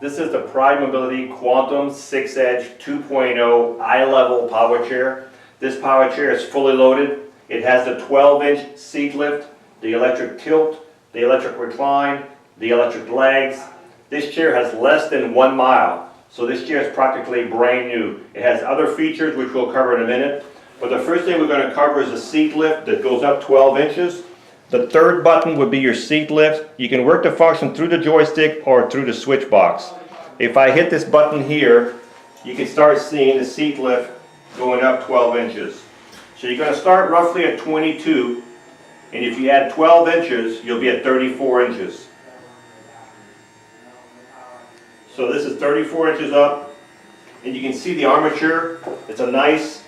This is the Pride Mobility Quantum 6-Edge 2.0 iLevel power chair. This power chair is fully loaded. It has the 12-inch seat lift, the electric tilt, the electric recline, the electric legs. This chair has less than 1 mile, so this chair is practically brand new. It has other features which we'll cover in a minute, but the first thing we're going to cover is the seat lift that goes up 12 inches. The third button would be your seat lift. You can work the function through the joystick or through the switch box. If I hit this button here, you can start seeing the seat lift going up 12 inches. So you're going to start roughly at 22, and if you add 12 inches, you'll be at 34 inches. So this is 34 inches up, and you can see the armature. It's a nice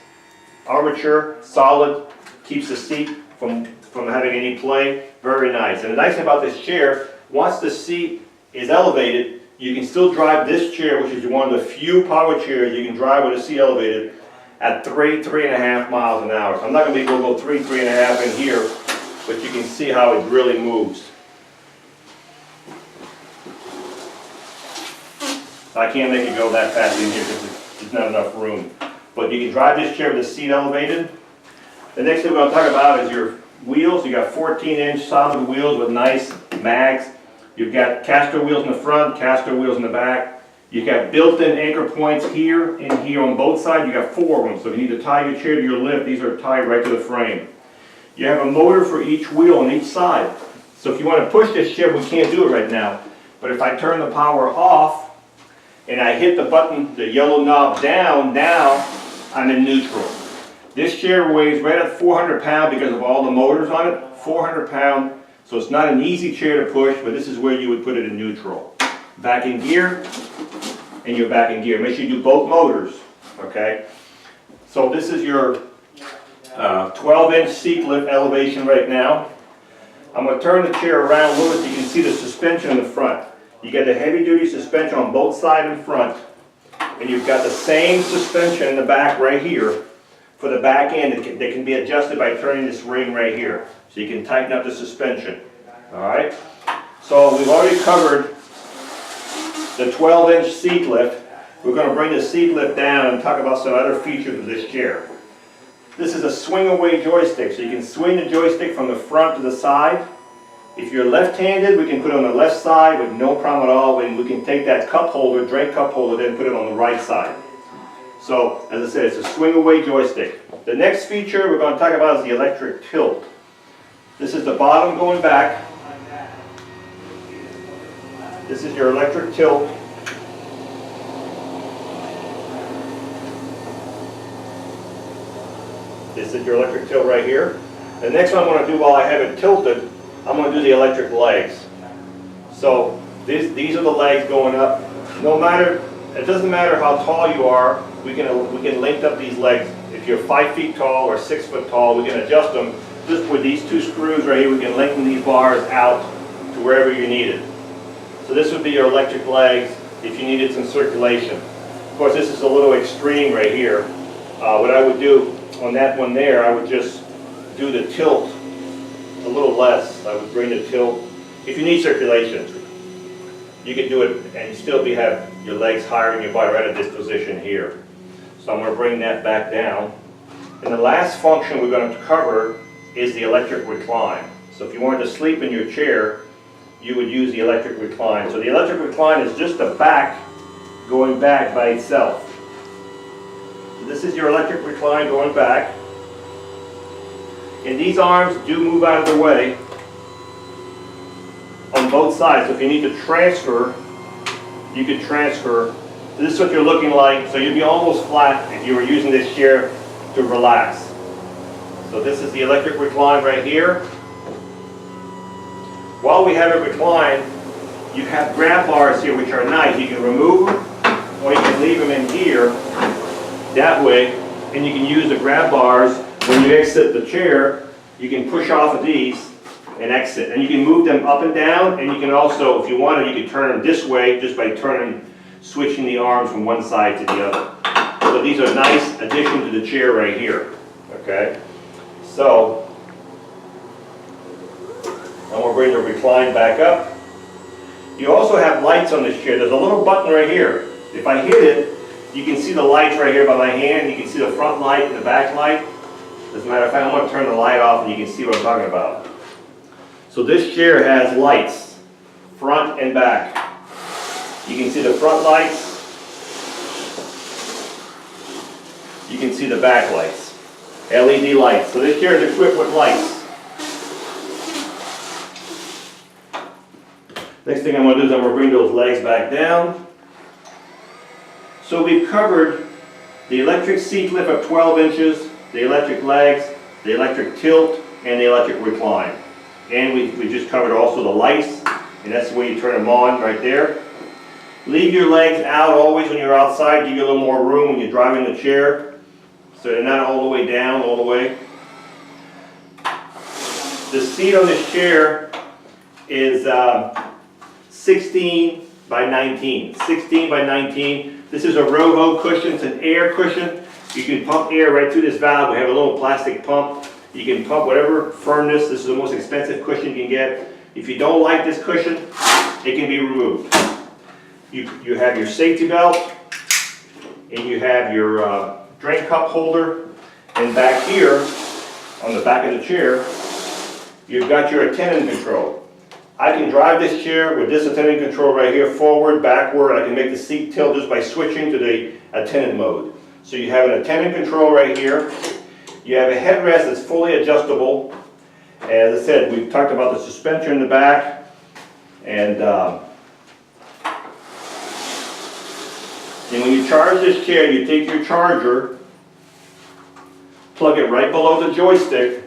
armature, solid, keeps the seat from having any play. Very nice. And the nice thing about this chair, once the seat is elevated, you can still drive this chair, which is one of the few power chairs you can drive with a seat elevated, at 3.5 miles an hour. So I'm not going to be able to go 3.5 in here, but you can see how it really moves. I can't make it go that fast in here because there's not enough room. But you can drive this chair with the seat elevated. The next thing we're going to talk about is your wheels. You got 14-inch solid wheels with nice mags. You've got caster wheels in the front, caster wheels in the back. You've got built-in anchor points here and here on both sides. You've got 4 of them. So if you need to tie your chair to your lift, these are tied right to the frame. You have a motor for each wheel on each side. So if you want to push this chair, we can't do it right now. But if I turn the power off and I hit the button, the yellow knob down, now I'm in neutral. This chair weighs right at 400 pounds because of all the motors on it. 400 pounds. So it's not an easy chair to push, but this is where you would put it in neutral. Back in gear, and you're back in gear. Make sure you do both motors, okay? So this is your 12-inch seat lift elevation right now. I'm going to turn the chair around a little bit so you can see the suspension in the front. You get the heavy-duty suspension on both sides and front, and you've got the same suspension in the back right here for the back end that can be adjusted by turning this ring right here. So you can tighten up the suspension. Alright? So we've already covered the 12-inch seat lift. We're going to bring the seat lift down and talk about some other features of this chair. This is a swing-away joystick, so you can swing the joystick from the front to the side. If you're left-handed, we can put it on the left side with no problem at all, and we can take that cup holder, drink cup holder, then put it on the right side. So, as I said, it's a swing-away joystick. The next feature we're going to talk about is the electric tilt. This is the bottom going back. This is your electric tilt. This is your electric tilt right here. The next one I'm going to do while I have it tilted, I'm going to do the electric legs. So these are the legs going up. No matter, it doesn't matter how tall you are, we can link up these legs. If you're 5 feet tall or 6 foot tall, we can adjust them. Just with these 2 screws right here, we can lengthen these bars out to wherever you need it. So this would be your electric legs if you needed some circulation. Of course, this is a little extreme right here. What I would do on that one there, I would just do the tilt a little less. I would bring the tilt. If you need circulation, you could do it and still have your legs higher than your body right at this position here. So I'm going to bring that back down. And the last function we're going to cover is the electric recline. So if you wanted to sleep in your chair, you would use the electric recline. So the electric recline is just the back going back by itself. So this is your electric recline going back. And these arms do move out of the way on both sides. So if you need to transfer, you could transfer. So this is what you're looking like. So you'd be almost flat if you were using this chair to relax. So this is the electric recline right here. While we have it reclined, you have grab bars here which are nice. You can remove them or you can leave them in here that way, and you can use the grab bars. When you exit the chair, you can push off of these and exit. And you can move them up and down, and you can also, if you wanted, you could turn them this way just by switching the arms from one side to the other. So these are a nice addition to the chair right here. Okay? So, I'm going to bring the recline back up. You also have lights on this chair. There's a little button right here. If I hit it, you can see the lights right here by my hand. You can see the front light and the back light. As a matter of fact, I'm going to turn the light off and you can see what I'm talking about. So this chair has lights, front and back. You can see the front lights. You can see the back lights. LED lights. So this chair is equipped with lights. Next thing I'm going to do is I'm going to bring those legs back down. So we've covered the electric seat lift of 12 inches, the electric legs, the electric tilt, and the electric recline. And we just covered also the lights, and that's the way you turn them on right there. Leave your legs out always when you're outside, give you a little more room when you're driving the chair, so they're not all the way down, all the way. The seat on this chair is 16 by 19. 16 by 19. This is a Roho cushion. It's an air cushion. You can pump air right through this valve. We have a little plastic pump. You can pump whatever firmness. This is the most expensive cushion you can get. If you don't like this cushion, it can be removed. You have your safety belt, and you have your drink cup holder, and back here, on the back of the chair, you've got your attendant control. I can drive this chair with this attendant control right here, forward, backward. I can make the seat tilt just by switching to the attendant mode. So you have an attendant control right here. You have a headrest that's fully adjustable. As I said, we've talked about the suspension in the back. And when you charge this chair, you take your charger, plug it right below the joystick,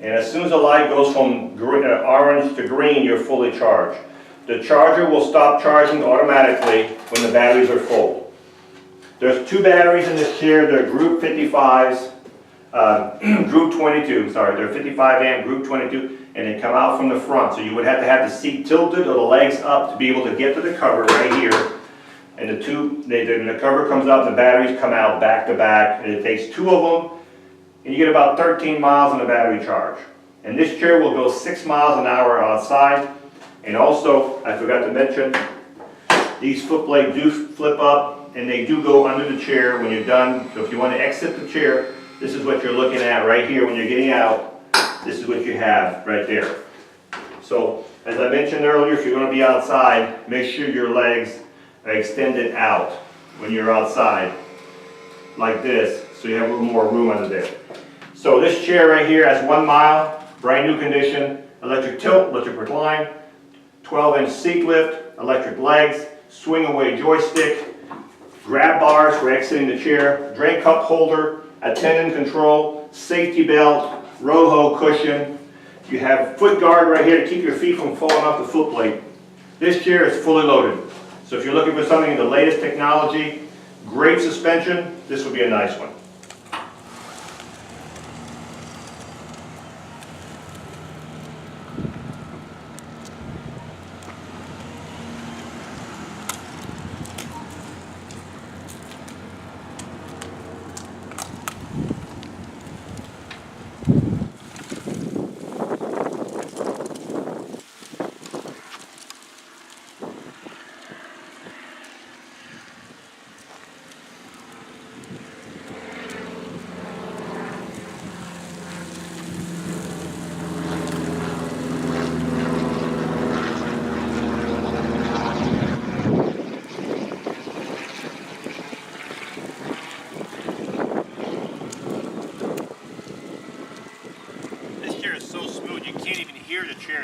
and as soon as the light goes from orange to green, you're fully charged. The charger will stop charging automatically when the batteries are full. There's two batteries in this chair. They're Group 55s, Group 22, sorry, they're 55 amp Group 22, and they come out from the front. So you would have to have the seat tilted or the legs up to be able to get to the cover right here. And the cover comes up, the batteries come out back to back, and it takes two of them, and you get about 13 miles on the battery charge. And this chair will go 6 miles an hour outside. And also, I forgot to mention, these foot blades do flip up, and they do go under the chair when you're done. So if you want to exit the chair, this is what you're looking at right here when you're getting out. This is what you have right there. So, as I mentioned earlier, if you're going to be outside, make sure your legs are extended out when you're outside, like this, so you have a little more room under there. So this chair right here has 1 mile, brand new condition, electric tilt, electric recline, 12-inch seat lift, electric legs, swing away joystick, grab bars for exiting the chair, drink cup holder, attendant control, safety belt, Roho cushion. You have foot guard right here to keep your feet from falling off the foot plate. This chair is fully loaded. So if you're looking for something in the latest technology, great suspension, this would be a nice one.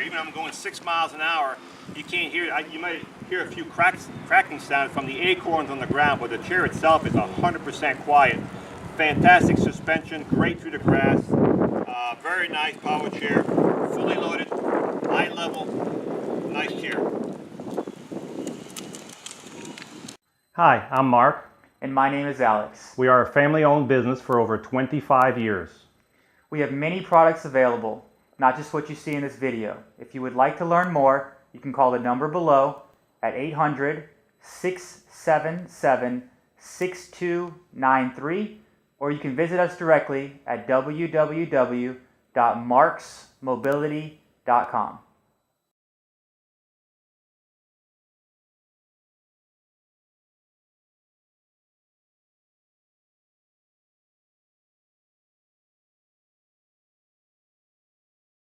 Even I'm going 6 miles an hour, you can't hear it. You might hear a few cracking sounds from the acorns on the ground, but the chair itself is 100% quiet. Fantastic suspension, great through the grass, very nice power chair, fully loaded, iLevel, nice chair. Hi, I'm Mark. And my name is Alex. We are a family-owned business for over 25 years. We have many products available, not just what you see in this video. If you would like to learn more, you can call the number below at 800-677-6293, or you can visit us directly at www.marksmobility.com.